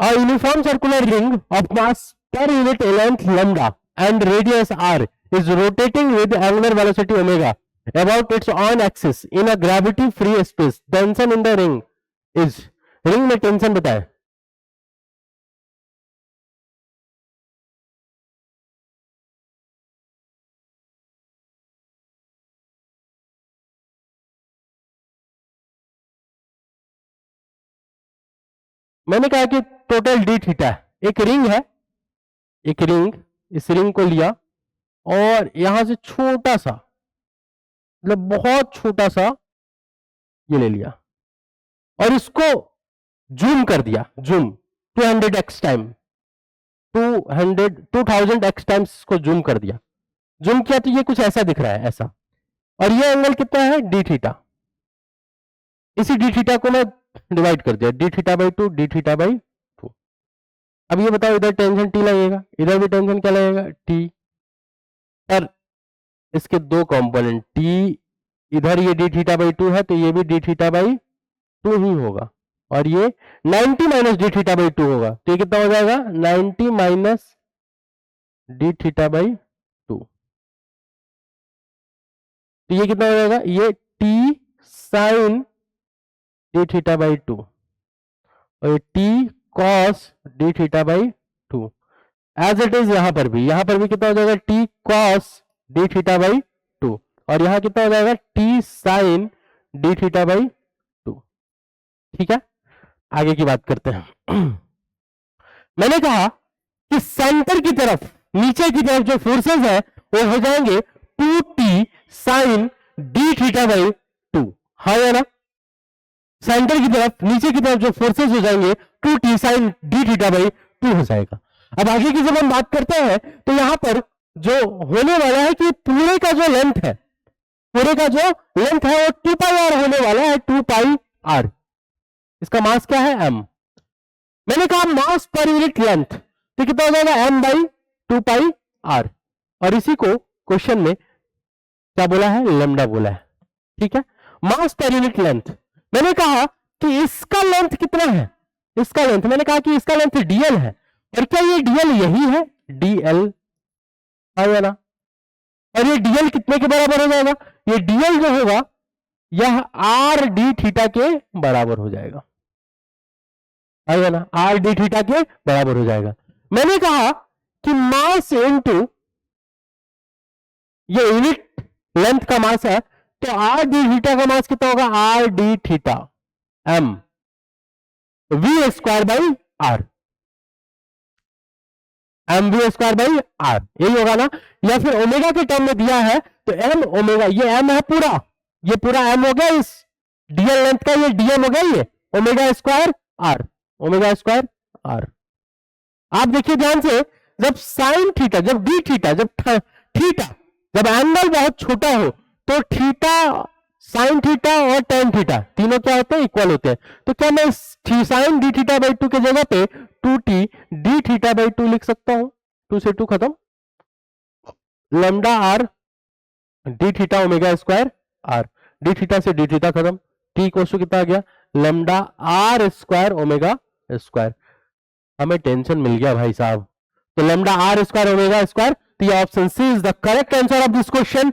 A uniform circular ring of mass per unit length lambda and radius r is rotating with angular velocity omega about its own axis in a gravity free space. Tension in the ring is, ring में tension बताए. मैंने कहा कि total D theta, एक ring है, एक ring, इस ring को लिया और यहां से छोटा सा, मतलब बहुत छोटा सा ये ले लिया और इसको जूम कर दिया, zoom 200x time, 2000x times इसको जूम कर दिया. जूम किया तो ये कुछ ऐसा दिख रहा है, ऐसा. और ये एंगल कितना है, डी थीटा. इसी डी थीटा को मैं डिवाइड कर दिया, D theta by 2, D theta by 2. अब ये बताओ, इधर टेंशन टी लगेगा, इधर भी टेंशन क्या लगेगा, टी. पर इसके दो कंपोनेंट, टी इधर ये डी थीटा बाई 2 है तो ये भी डी थीटा बाई 2 ही होगा, और ये 90 माइनस डी थीटा बाई 2 होगा, तो ये कितना हो जाएगा, 90 माइनस डी थीटा बाई 2. तो ये कितना हो जाएगा, ये T sine D theta by 2 और ये T cos D theta by 2. As it is यहां पर भी कितना हो जाएगा, T cos D theta by 2 और यहां कितना हो जाएगा, T sine D theta by 2. ठीक है, आगे की बात करते हैं. मैंने कहा कि सेंटर की तरफ, नीचे की तरफ जो फोर्सेस है वो हो जाएंगे 2t sign D theta by 2. हाँ या ना, सेंटर की तरफ, नीचे की तरफ जो फोर्सेस हो जाएंगे 2t sign D theta by 2 हो जाएगा. अब आगे की जब हम बात करते हैं तो यहां पर जो होने वाला है कि पूरे का जो लेंथ है, पूरे का जो लेंथ है वो 2 पाई आर होने वाला है, 2 पाई आर. इसका मास क्या है, m. मैंने कहा मास पर यूनिट लेंथ, तो कितना हो जाएगा, m बाई 2 पाई आर. और इसी को क्वेश्चन में क्या बोला है, लेमडा बोला है. ठीक है, मास पर यूनिट लेंथ. मैंने कहा कि इसका लेंथ कितना है, इसका लेंथ, मैंने कहा कि इसका लेंथ dl है. और क्या ये dl यही है, dl है ना. और ये dl कितने के बराबर हो जाएगा, ये dl जो होगा यह आर डी थीटा के बराबर हो जाएगा, आएगा ना, आर डी थीटा के बराबर हो जाएगा. मैंने कहा कि मास इनटू ये यूनिट लेंथ का मास है, तो आर डी थीटा का मास कितना होगा, R D theta M V square by R, M V square by R, यही होगा ना. या फिर ओमेगा के टर्म में दिया है तो एम ओमेगा, ये एम है पूरा, ये पूरा एम हो गया, इस डीएल लेंथ का ये डीएम हो गया, ये omega square R, omega square R. आप देखिए ध्यान से, जब साइन थीटा, जब डी थीटा, जब थीटा, जब एंगल बहुत छोटा हो तो थीटा, साइन थीटा और टेन थीटा तीनों क्या होते हैं, इक्वल होते हैं. तो क्या मैं साइन डी थीटा बाई 2 के जगह पे 2t डी थीटा बाई 2 लिख सकता हूं, 2 से 2 खत्म, lambda R D theta omega square R, D theta से डी थीटा खत्म, टी इक्वल टू कितना आ गया, lambda R square omega square. हमें टेंशन मिल गया भाई साहब. तो lambda R square omega square, तो ये option C is the correct answer of this question.